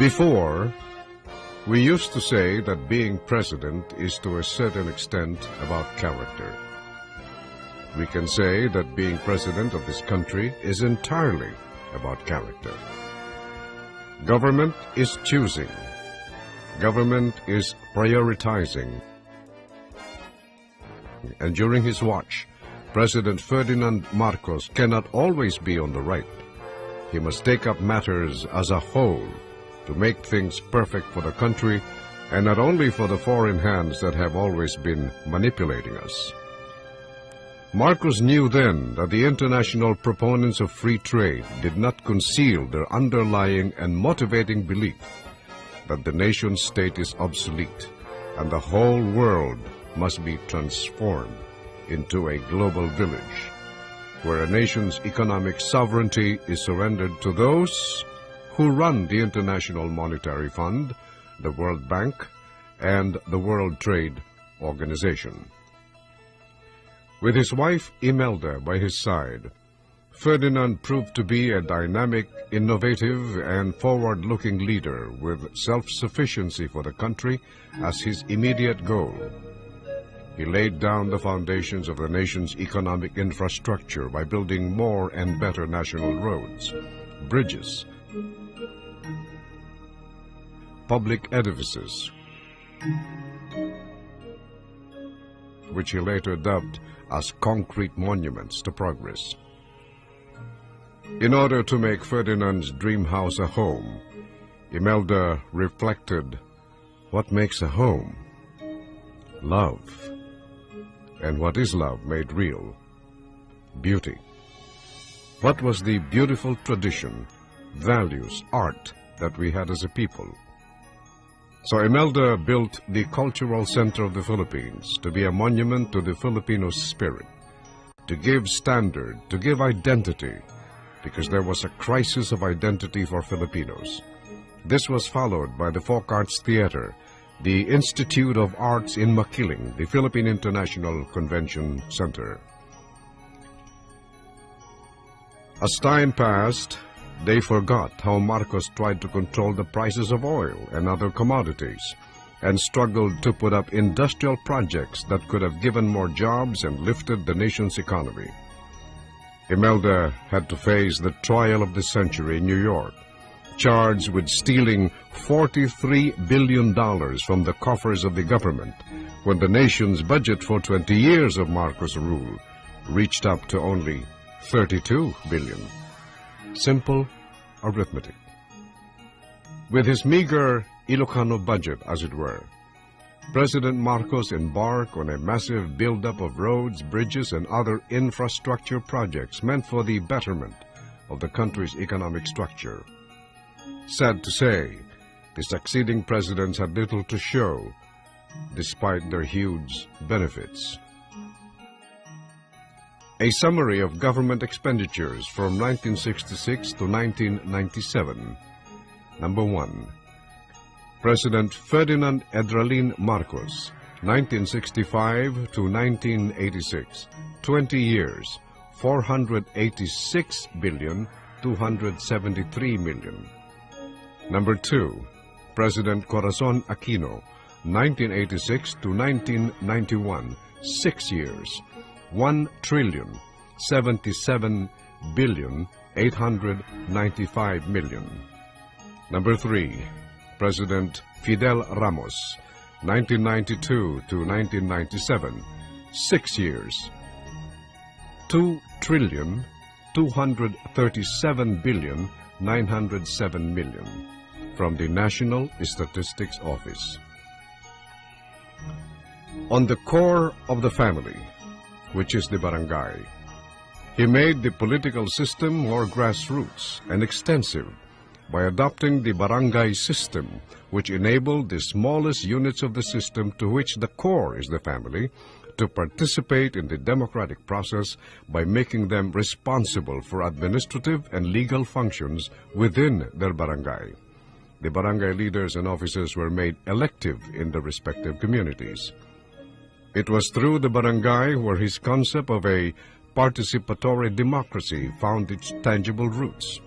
Before, we used to say that being president is to a certain extent about character. We can say that being president of this country is entirely about character. Government is choosing. Government is prioritizing. And during his watch, President Ferdinand Marcos cannot always be on the right. He must take up matters as a whole to make things perfect for the country, and not only for the foreign hands that have always been manipulating us. Marcos knew then that the international proponents of free trade did not conceal their underlying and motivating belief that the nation-state is obsolete and the whole world must be transformed into a global village, where a nation's economic sovereignty is surrendered to those who run the International Monetary Fund, the World Bank, and the World Trade Organization. With his wife Imelda by his side, Ferdinand proved to be a dynamic, innovative, and forward-looking leader with self-sufficiency for the country as his immediate goal. He laid down the foundations of the nation's economic infrastructure by building more and better national roads, bridges, public edifices, which he later dubbed as concrete monuments to progress. In order to make Ferdinand's dream house a home, Imelda reflected, what makes a home? Love. And what is love made real? Beauty. What was the beautiful tradition, values, art that we had as a people? So Imelda built the Cultural Center of the Philippines to be a monument to the Filipino spirit, to give standard, to give identity, because there was a crisis of identity for Filipinos. This was followed by the Folk Arts Theater, the Institute of Arts in Makiling, the Philippine International Convention Center. As time passed, they forgot how Marcos tried to control the prices of oil and other commodities and struggled to put up industrial projects that could have given more jobs and lifted the nation's economy. Imelda had to face the trial of the century in New York, charged with stealing $43 billion from the coffers of the government when the nation's budget for 20 years of Marcos' rule reached up to only $32 billion. Simple arithmetic. With his meager Ilocano budget, as it were, President Marcos embarked on a massive buildup of roads, bridges, and other infrastructure projects meant for the betterment of the country's economic structure. Sad to say, the succeeding presidents had little to show, despite their huge benefits. A summary of government expenditures from 1966 to 1997. Number 1. President Ferdinand Edralin Marcos, 1965 to 1986, 20 years, $486,273 million. Number 2. President Corazon Aquino, 1986 to 1991, 6 years, $1,077,895 million. Number 3. President Fidel Ramos, 1992 to 1997, 6 years, $2,237,907 million, from the National Statistics Office. On the core of the family, which is the barangay, he made the political system more grassroots and extensive by adopting the barangay system, which enabled the smallest units of the system, to which the core is the family, to participate in the democratic process by making them responsible for administrative and legal functions within their barangay. The barangay leaders and officers were made elective in their respective communities. It was through the barangay where his concept of a participatory democracy found its tangible roots,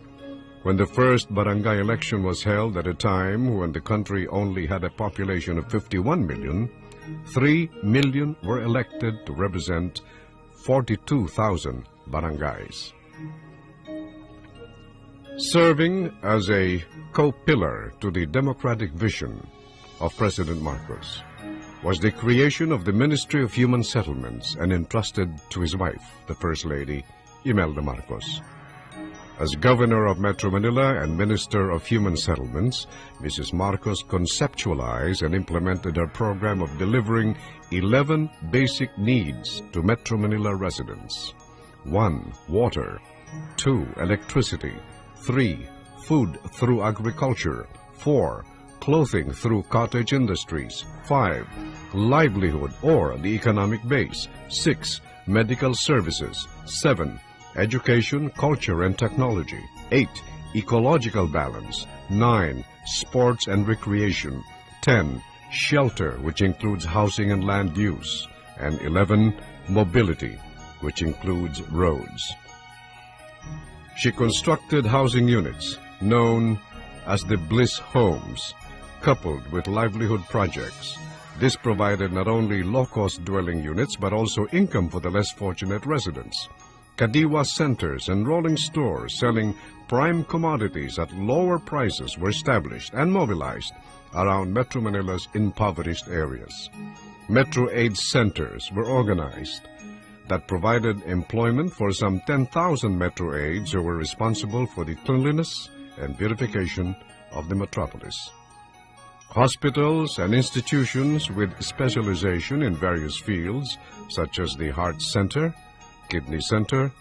When the first barangay election was held at a time when the country only had a population of 51 million, 3 million were elected to represent 42,000 barangays. Serving as a co-pillar to the democratic vision of President Marcos was the creation of the Ministry of Human Settlements and entrusted to his wife, the First Lady, Imelda Marcos. As Governor of Metro Manila and Minister of Human Settlements, Mrs. Marcos conceptualized and implemented her program of delivering 11 basic needs to Metro Manila residents. 1. Water. 2. Electricity. 3. Food through agriculture. 4. Clothing through cottage industries. 5. Livelihood or the economic base. 6. Medical services. 7. Education, culture, and technology. 8. Ecological balance. 9. Sports and recreation. 10. Shelter, which includes housing and land use. And 11. Mobility, which includes roads. She constructed housing units, known as the Bliss Homes, coupled with livelihood projects. This provided not only low-cost dwelling units, but also income for the less fortunate residents. Kadiwa centers and rolling stores selling prime commodities at lower prices were established and mobilized around Metro Manila's impoverished areas. Metro Aid centers were organized that provided employment for some 10,000 Metro Aids who were responsible for the cleanliness and beautification of the metropolis. Hospitals and institutions with specialization in various fields, such as the Heart Center, Kidney Center,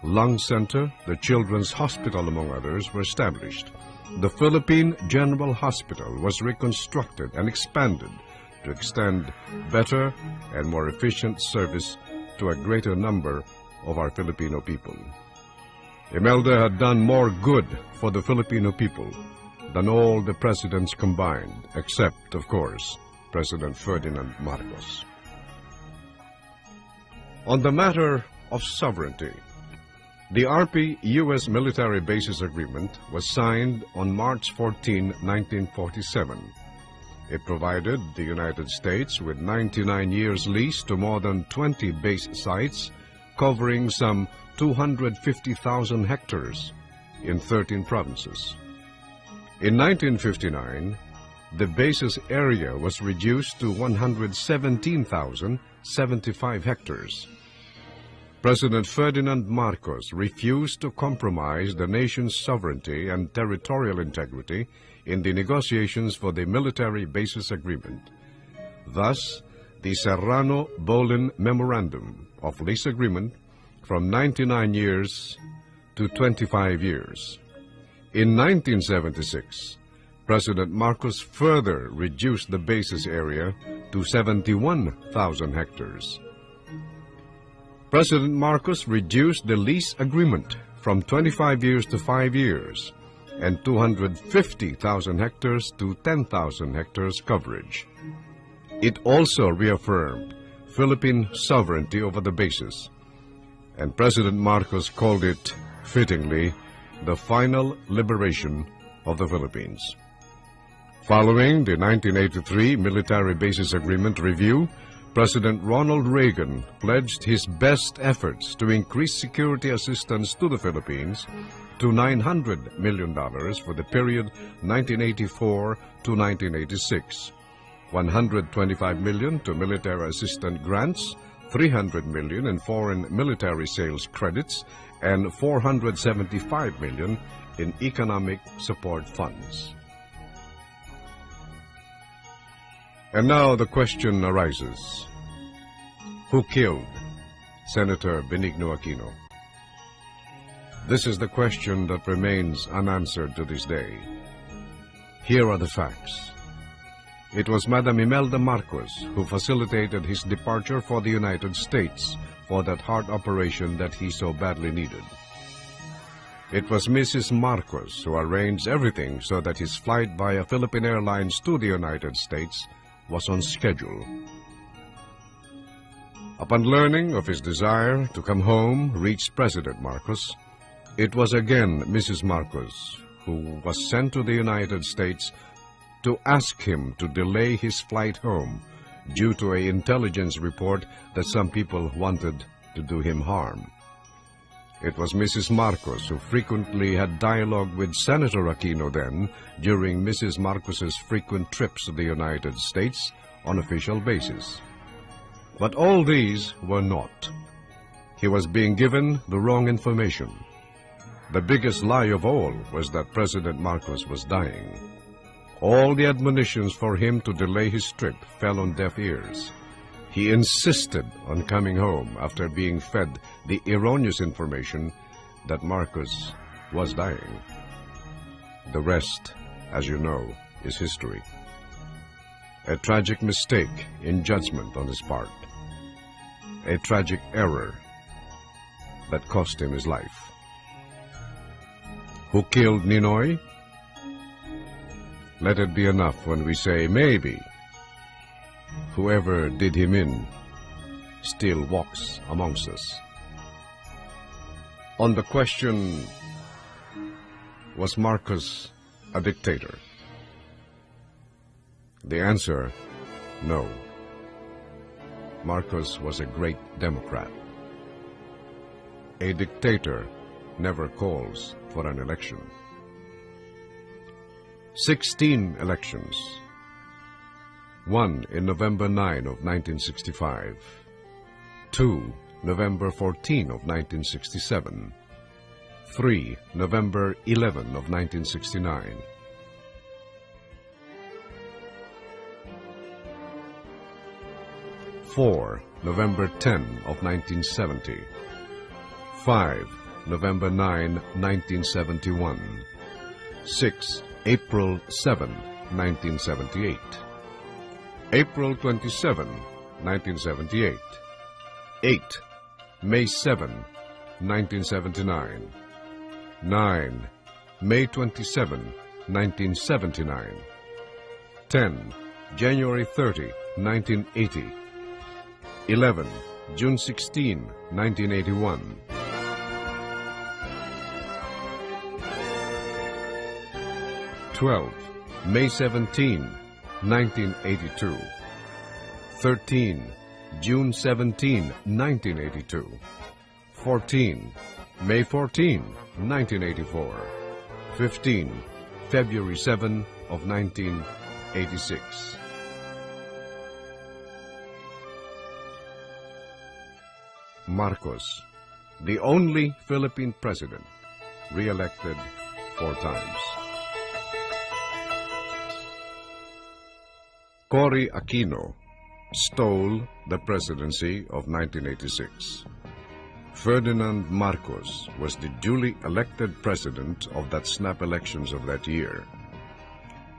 Lung Center, the Children's Hospital, among others, were established. The Philippine General Hospital was reconstructed and expanded to extend better and more efficient service to a greater number of our Filipino people. Imelda had done more good for the Filipino people than all the presidents combined, except, of course, President Ferdinand Marcos. On the matter of sovereignty, the RP-U.S. Military Bases Agreement was signed on March 14, 1947. It provided the United States with 99 years lease to more than 20 base sites, covering some 250,000 hectares in 13 provinces. In 1959, the base's area was reduced to 117,075 hectares. President Ferdinand Marcos refused to compromise the nation's sovereignty and territorial integrity in the negotiations for the Military Bases Agreement. Thus, the Serrano-Bolin Memorandum of Lease Agreement from 99 years to 25 years. In 1976, President Marcos further reduced the base's area to 71,000 hectares. President Marcos reduced the lease agreement from 25 years to 5 years and 250,000 hectares to 10,000 hectares coverage. It also reaffirmed Philippine sovereignty over the bases, and President Marcos called it, fittingly, the final liberation of the Philippines. Following the 1983 Military Bases Agreement review, President Ronald Reagan pledged his best efforts to increase security assistance to the Philippines to $900 million for the period 1984 to 1986, $125 million to military assistance grants, $300 million in foreign military sales credits, and $475 million in economic support funds. And now the question arises: who killed Senator Benigno Aquino? This is the question that remains unanswered to this day. Here are the facts. It was Madam Imelda Marcos who facilitated his departure for the United States for that heart operation that he so badly needed. It was Mrs. Marcos who arranged everything so that his flight via Philippine Airlines to the United States was on schedule. Upon learning of his desire to come home reached President Marcos, it was again Mrs. Marcos who was sent to the United States to ask him to delay his flight home due to an intelligence report that some people wanted to do him harm. It was Mrs. Marcos who frequently had dialogue with Senator Aquino then during Mrs. Marcos's frequent trips to the United States on official basis. But all these were naught. He was being given the wrong information. The biggest lie of all was that President Marcos was dying. All the admonitions for him to delay his trip fell on deaf ears. He insisted on coming home after being fed the erroneous information that Marcos was dying. The rest, as you know, is history. A tragic mistake in judgment on his part. A tragic error that cost him his life. Who killed Ninoy? Let it be enough when we say maybe. Whoever did him in still walks amongst us. On the question, was Marcos a dictator? The answer, no. Marcos was a great Democrat. A dictator never calls for an election. 16 elections. One in November 9 of 1965. Two, November 14 of 1967. Three, November 11 of 1969. Four, November 10 of 1970. 5, November 9, 1971. 6, April 7, 1978. April 27, 1978. 8, May 7, 1979. 9, May 27, 1979. 10, January 30, 1980. 11, June 16, 1981. 12, May 17, 1982. 13, June 17, 1982. 14, May 14, 1984. 15, February 7 of 1986. Marcos, the only Philippine president, re-elected 4 times. Cory Aquino stole the presidency of 1986. Ferdinand Marcos was the duly elected president of that snap elections of that year.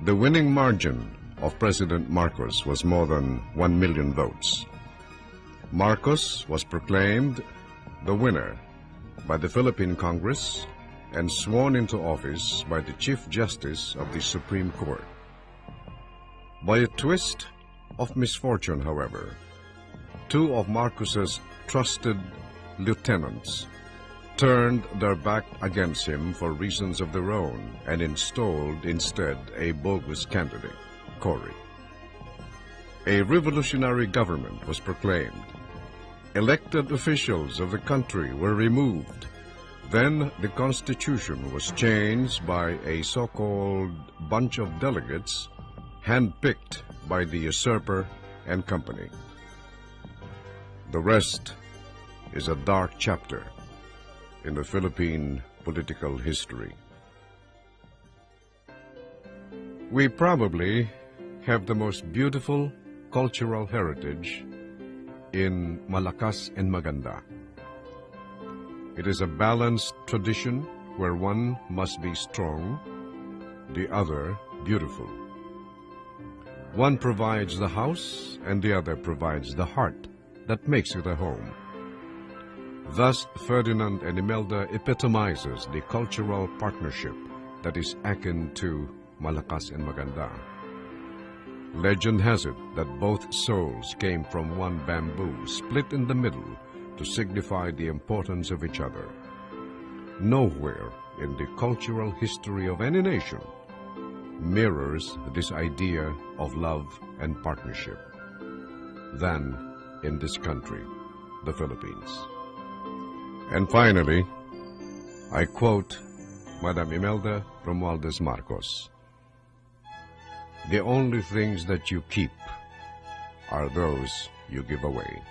The winning margin of President Marcos was more than 1 million votes. Marcos was proclaimed the winner by the Philippine Congress and sworn into office by the Chief Justice of the Supreme Court. By a twist of misfortune, however, 2 of Marcos's trusted lieutenants turned their back against him for reasons of their own and installed instead a bogus candidate, Cory. A revolutionary government was proclaimed. Elected officials of the country were removed. Then the Constitution was changed by a so-called bunch of delegates handpicked by the usurper and company. The rest is a dark chapter in the Philippine political history. We probably have the most beautiful cultural heritage in Malakas and Maganda. It is a balanced tradition where one must be strong, the other beautiful. One provides the house and the other provides the heart that makes it a home. Thus, Ferdinand and Imelda epitomizes the cultural partnership that is akin to Malakas and Maganda. Legend has it that both souls came from one bamboo split in the middle to signify the importance of each other. Nowhere in the cultural history of any nation mirrors this idea of love and partnership than in this country, the Philippines. And finally, I quote Madam Imelda Romualdez Marcos, "The only things that you keep are those you give away."